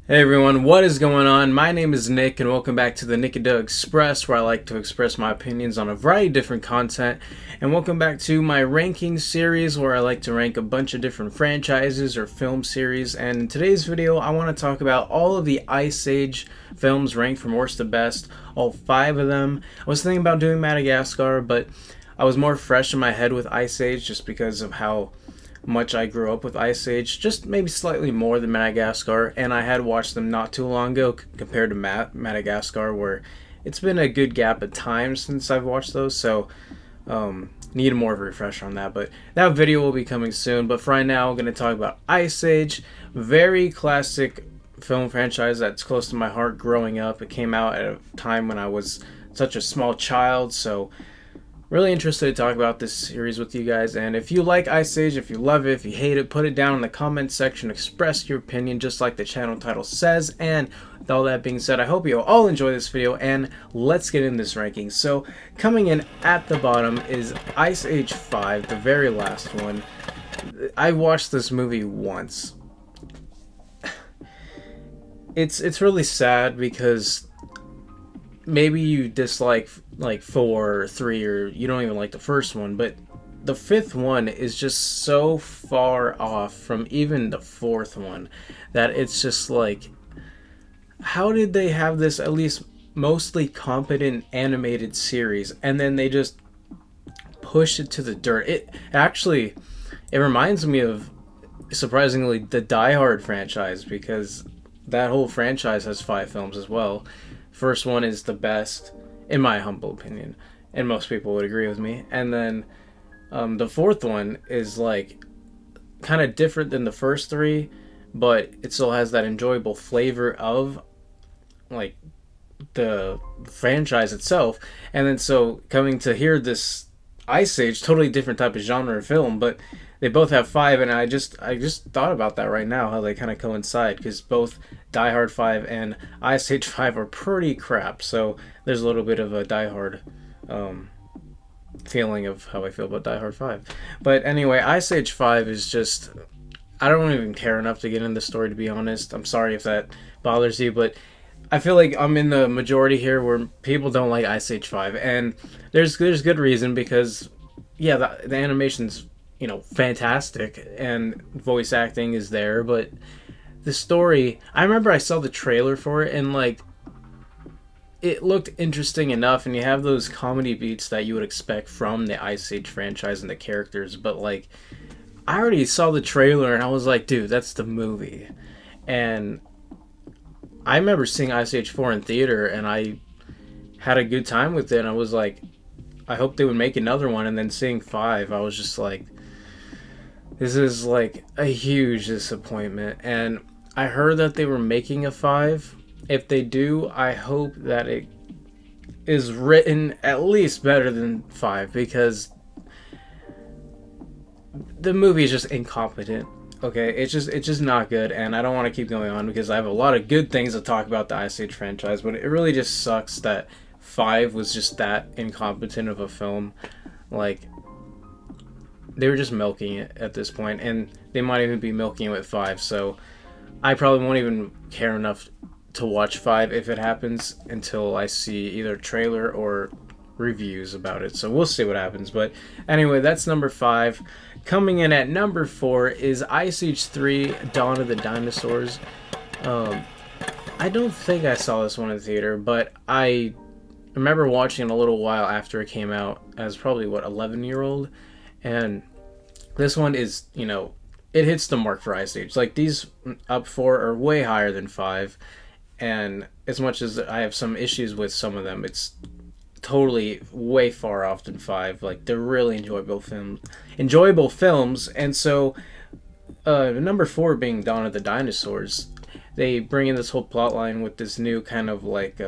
Hey everyone, what is going on? My name is Nick and welcome back to the Nick and Doug Express, where I like to express my opinions on a variety of different content. And welcome back to my ranking series where I like to rank a bunch of different franchises or film series. And in today's video, I want to talk about all of the Ice Age films ranked from worst to best, all 5 of them. I was thinking about doing Madagascar, but I was more fresh in my head with Ice Age just because of how much I grew up with Ice Age, just maybe slightly more than Madagascar, and I had watched them not too long ago compared to Madagascar, where it's been a good gap of time since I've watched those, so need more of a refresher on that. But that video will be coming soon. But for right now, I'm going to talk about Ice Age, very classic film franchise that's close to my heart growing up. It came out at a time when I was such a small child, so really interested to talk about this series with you guys. And if you like Ice Age, if you love it, if you hate it, put it down in the comments section. Express your opinion just like the channel title says. And with all that being said, I hope you all enjoy this video, and let's get in this ranking. So coming in at the bottom is Ice Age 5, the very last one. I watched this movie once. It's really sad because maybe you dislike like 4 or 3, or you don't even like the first one, but the 5th one is just so far off from even the 4th one that it's just like, how did they have this at least mostly competent animated series and then they just push it to the dirt? It reminds me of, surprisingly, the Die Hard franchise, because that whole franchise has 5 films as well. First one is the best, in my humble opinion, and most people would agree with me. And then the 4th one is like kind of different than the first 3, but it still has that enjoyable flavor of like the franchise itself. And then so coming to hear this Ice Age, totally different type of genre of film, but they both have 5, and I just thought about that right now, how they kind of coincide, because both Die Hard 5 and Ice Age 5 are pretty crap. So there's a little bit of a Die Hard feeling of how I feel about Die Hard 5. But anyway, Ice Age 5 is just, I don't even care enough to get into the story, to be honest. I'm sorry if that bothers you, but I feel like I'm in the majority here where people don't like Ice Age 5, and there's good reason, because yeah, the animation's, you know, fantastic and voice acting is there, but the story, I remember I saw the trailer for it and like it looked interesting enough, and you have those comedy beats that you would expect from the Ice Age franchise and the characters, but like I already saw the trailer and I was like, dude, that's the movie. And I remember seeing Ice Age 4 in theater and I had a good time with it, and I was like, I hope they would make another one. And then seeing 5, I was just like, this is like a huge disappointment. And I heard that they were making a 5. If they do, I hope that it is written at least better than 5, because the movie is just incompetent. Okay, it's just not good, and I don't want to keep going on because I have a lot of good things to talk about the Ice Age franchise, but it really just sucks that 5 was just that incompetent of a film. Like, they were just milking it at this point, and they might even be milking it with 5, so I probably won't even care enough to watch 5 if it happens until I see either a trailer or reviews about it. So we'll see what happens. But anyway, that's number 5. Coming in at number 4 is Ice Age 3: Dawn of the Dinosaurs. I don't think I saw this one in the theater, but I remember watching it a little while after it came out as probably, 11-year-old. And this one is, you know, it hits the mark for Ice Age. Like, these up 4 are way higher than 5. And as much as I have some issues with some of them, it's totally way far off than 5. Like, they're really enjoyable films. And so number 4 being Dawn of the Dinosaurs, they bring in this whole plot line with this new kind of like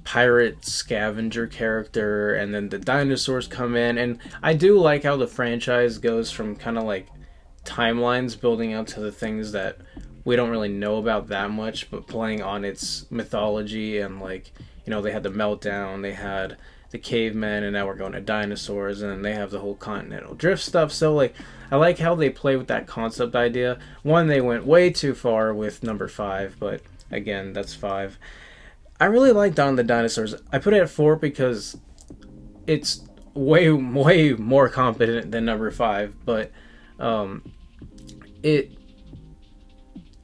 pirate scavenger character, and then the dinosaurs come in, and I do like how the franchise goes from kind of like timelines building out to the things that we don't really know about that much, but playing on its mythology. And like, you know, they had the meltdown, they had the cavemen, and now we're going to dinosaurs, and then they have the whole Continental Drift stuff. So like, I like how they play with that concept idea. One, they went way too far with number 5, but again, that's 5. I really like Dawn of the Dinosaurs. I put it at 4 because it's way more competent than number 5, but it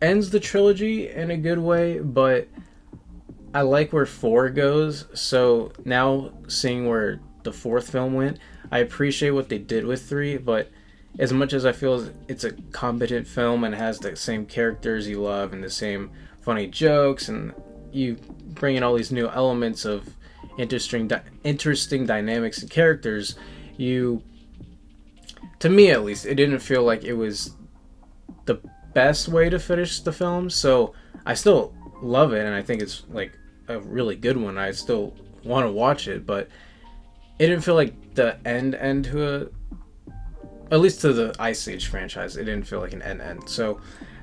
ends the trilogy in a good way, but I like where 4 goes. So now seeing where the 4th film went, I appreciate what they did with 3, but as much as I feel it's a competent film and has the same characters you love and the same funny jokes, and you bring in all these new elements of interesting dynamics and characters, to me at least, it didn't feel like it was the best way to finish the film. So I still love it, and I think it's like a really good one. I still want to watch it, but it didn't feel like the end to at least to the Ice Age franchise, it didn't feel like an end. So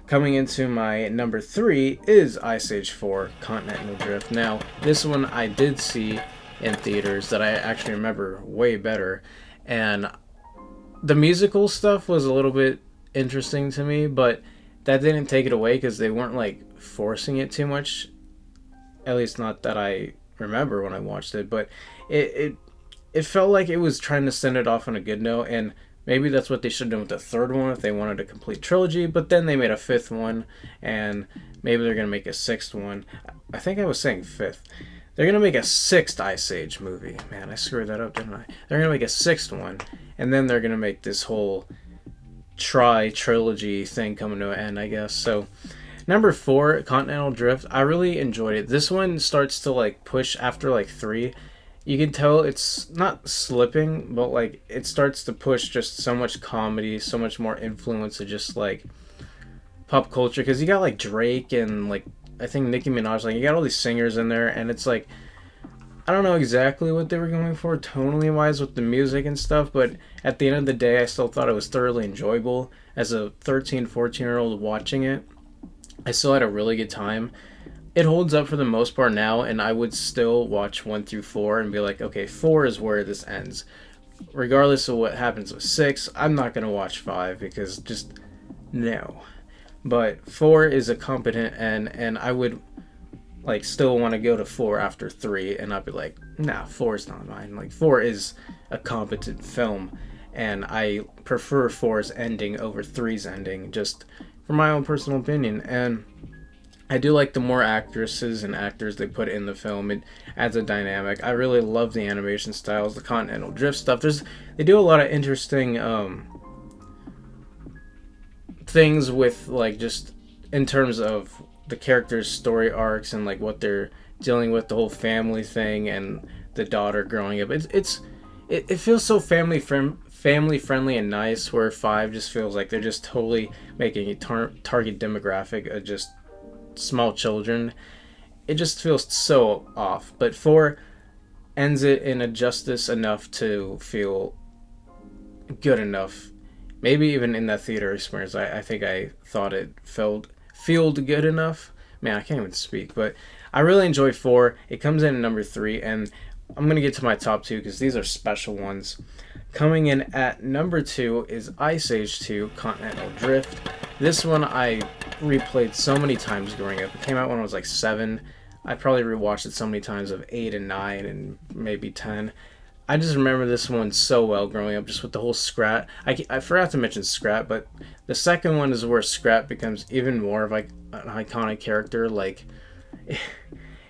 coming into my number 3 is Ice Age 4 Continental Drift. Now, this one I did see in theaters that I actually remember way better, and the musical stuff was a little bit interesting to me, but that didn't take it away because they weren't like forcing it too much, at least not that I remember when I watched it. But it felt like it was trying to send it off on a good note, and maybe that's what they should have done with the 3rd one if they wanted a complete trilogy. But then they made a 5th one, and maybe they're going to make a 6th one. I think I was saying 5th. They're going to make a 6th Ice Age movie. Man, I screwed that up, didn't I? They're going to make a 6th one, and then they're going to make this whole trilogy thing coming to an end, I guess. So number 4, Continental Drift, I really enjoyed it. This one starts to like push after like 3. You can tell it's not slipping, but like it starts to push just so much comedy, so much more influence of just like pop culture, because you got like Drake and like I think Nicki Minaj, like you got all these singers in there, and it's like I don't know exactly what they were going for tonally wise with the music and stuff, but at the end of the day I still thought it was thoroughly enjoyable. As a 13-14-year-old watching it, I still had a really good time. It holds up for the most part now, and I would still watch 1 through 4 and be like, okay, 4 is where this ends. Regardless of what happens with 6, I'm not going to watch 5 because just no. But 4 is a competent end, and I would like still want to go to 4 after 3 and not be like, nah, 4 is not mine. Like 4 is a competent film, and I prefer 4's ending over 3's ending, just for my own personal opinion. And I do like the more actresses and actors they put in the film. It adds a dynamic. I really love the animation styles, the Continental Drift stuff. They do a lot of interesting things with like just in terms of the characters' story arcs and like what they're dealing with, the whole family thing and the daughter growing up. It feels so family friendly and nice, where 5 just feels like they're just totally making a target demographic of just small children. It just feels so off. But 4 ends it in a justice enough to feel good enough. Maybe even in that theater experience, I think I thought it felt good enough. Man, I can't even speak. But I really enjoy 4. It comes in at number 3, and I'm going to get to my top 2 because these are special ones. Coming in at number 2 is Ice Age 2 Continental Drift. This one I replayed so many times growing up. It came out when I was like 7. I probably rewatched it so many times of 8 and 9 and maybe 10. I just remember this one so well growing up, just with the whole Scrat. I forgot to mention Scrat, but the second one is where Scrat becomes even more of like an iconic character. Like,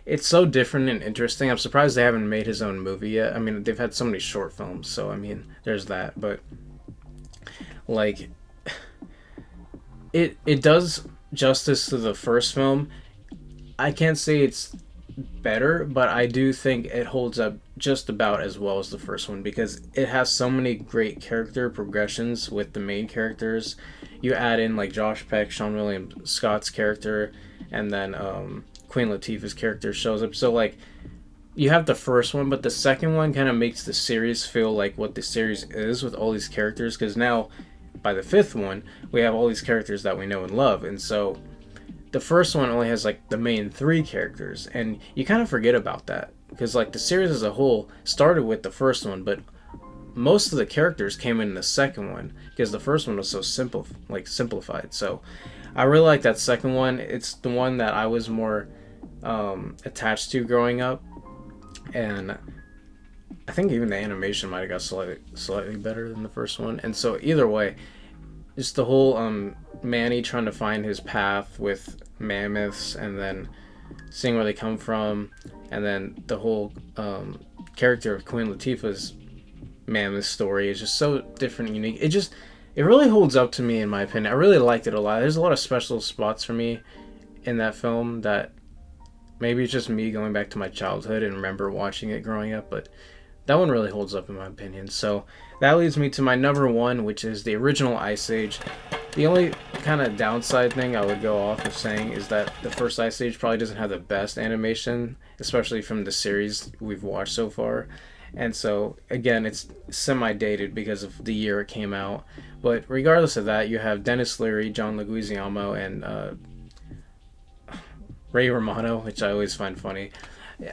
it's so different and interesting. I'm surprised they haven't made his own movie yet. I mean, they've had so many short films, so I mean, there's that. But like, it does justice to the first film. I can't say it's better, but I do think it holds up just about as well as the first one, because it has so many great character progressions with the main characters. You add in like Josh Peck, Sean William Scott's character, and then Queen Latifah's character shows up. So like, you have the first one, but the second one kind of makes the series feel like what the series is with all these characters, because now by the 5th one we have all these characters that we know and love. And so the first one only has like the main 3 characters, and you kind of forget about that. because like the series as a whole started with the first one, but most of the characters came in the second one because the first one was so simple, like simplified. So I really like that second one. It's the one that I was more attached to growing up, and I think even the animation might have got slightly better than the first one. And so either way, just the whole Manny trying to find his path with mammoths, and then seeing where they come from, and then the whole character of Queen Latifah's mammoth story is just so different and unique. It really holds up to me, in my opinion. I really liked it a lot. There's a lot of special spots for me in that film that maybe it's just me going back to my childhood and remember watching it growing up, but that one really holds up in my opinion. So that leads me to my number one, which is the original Ice Age. The only kind of downside thing I would go off of saying is that the first Ice Age probably doesn't have the best animation, especially from the series we've watched so far. And so, again, it's semi-dated because of the year it came out. But regardless of that, you have Dennis Leary, John Leguizamo, and Ray Romano, which I always find funny.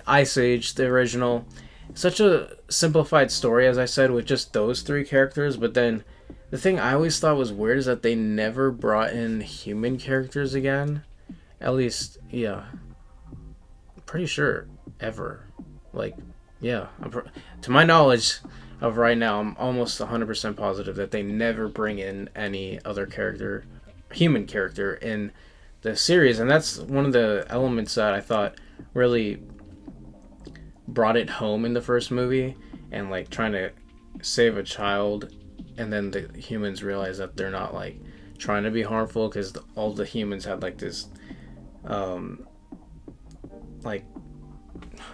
Ice Age, the original. Such a simplified story, as I said, with just those three characters. But then the thing I always thought was weird is that they never brought in human characters again. At least, yeah. I'm pretty sure ever. Like, yeah. To my knowledge of right now, I'm almost 100% positive that they never bring in any other character, human character, in the series. And that's one of the elements that I thought really brought it home in the first movie, and like trying to save a child, and then the humans realize that they're not like trying to be harmful, because all the humans had like this like,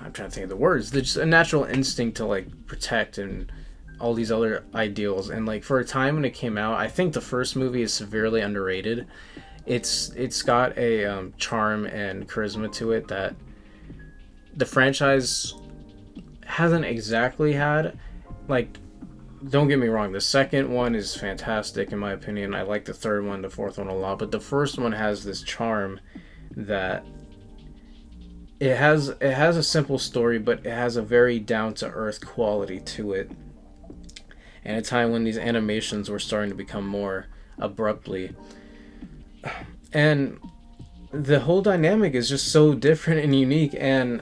I'm trying to think of the words, there's just a natural instinct to like protect and all these other ideals. And like for a time when it came out, I think the first movie is severely underrated. It's got a charm and charisma to it that the franchise hasn't exactly had. Like, don't get me wrong, the second one is fantastic in my opinion. I like the third one, the fourth one a lot, but the first one has this charm that it has a simple story, but it has a very down to earth quality to it. And a time when these animations were starting to become more abruptly, and the whole dynamic is just so different and unique, and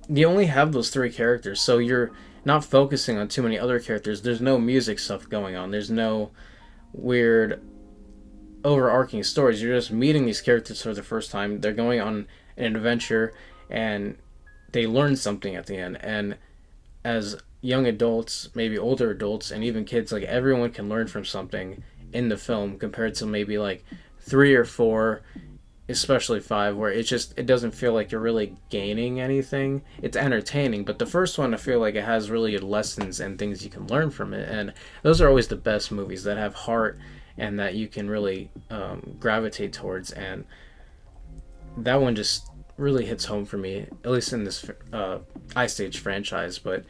you only have those three characters, so you're not focusing on too many other characters. There's no music stuff going on. There's no weird overarching stories. You're just meeting these characters for the first time. They're going on an adventure, and they learn something at the end. And as young adults, maybe older adults, and even kids, like everyone can learn from something in the film compared to maybe like 3 or 4, especially 5, where it doesn't feel like you're really gaining anything. It's entertaining, but the first one, I feel like it has really good lessons and things you can learn from it, and those are always the best movies that have heart and that you can really gravitate towards. And that one just really hits home for me, at least in this Ice Age franchise. But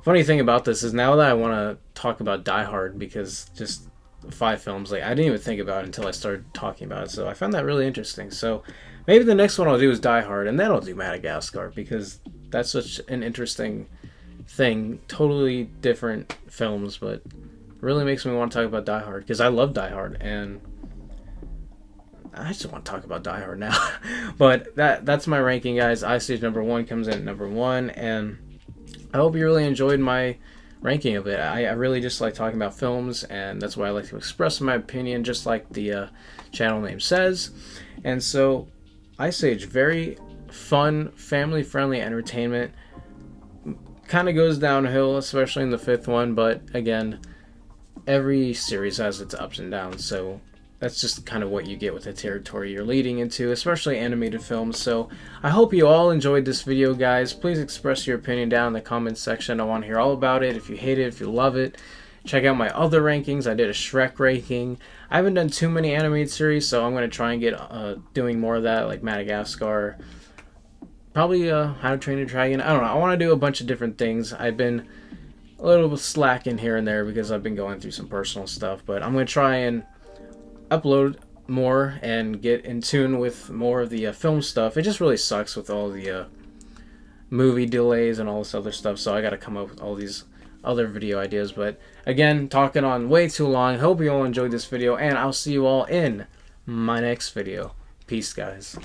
funny thing about this is, now that I want to talk about Die Hard, because just 5 films, like I didn't even think about it until I started talking about it, so I found that really interesting. So maybe the next one I'll do is Die Hard, and then I'll do Madagascar, because that's such an interesting thing. Totally different films, but really makes me want to talk about Die Hard, because I love Die Hard, and I just want to talk about Die Hard now. But that's my ranking, guys. Ice Age number 1 comes in at number 1, and I hope you really enjoyed my ranking of it. I really just like talking about films, and that's why I like to express my opinion, just like the channel name says. And so Ice Age, very fun, family-friendly entertainment. Kind of goes downhill, especially in the 5th one, but again, every series has its ups and downs, so that's just kind of what you get with the territory you're leading into, especially animated films. So I hope you all enjoyed this video, guys. Please express your opinion down in the comments section. I want to hear all about it. If you hate it, if you love it, check out my other rankings. I did a Shrek ranking. I haven't done too many animated series, so I'm going to try and get doing more of that, like Madagascar. Probably How to Train Your Dragon. I don't know. I want to do a bunch of different things. I've been a little slacking here and there because I've been going through some personal stuff, but I'm going to try and upload more and get in tune with more of the film stuff. It just really sucks with all the movie delays and all this other stuff. So I got to come up with all these other video ideas. But again, talking on way too long. Hope you all enjoyed this video, and I'll see you all in my next video. Peace, guys.